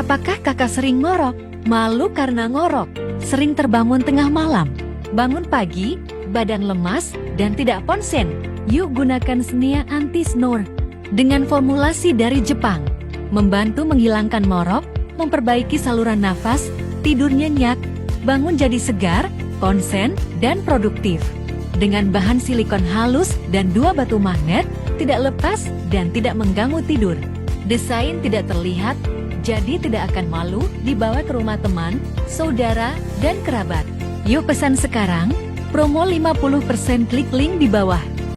Apakah kakak sering ngorok? Malu karena ngorok? Sering terbangun tengah malam? Bangun pagi, badan lemas, dan tidak konsen? Yuk gunakan Senia Anti-Snore. Dengan formulasi dari Jepang. Membantu menghilangkan ngorok, memperbaiki saluran nafas, tidur nyenyak, bangun jadi segar, konsen, dan produktif. Dengan bahan silikon halus dan 2 batu magnet, tidak lepas dan tidak mengganggu tidur. Desain tidak terlihat, jadi tidak akan malu dibawa ke rumah teman, saudara, dan kerabat. Yuk pesan sekarang, promo 50%, klik link di bawah.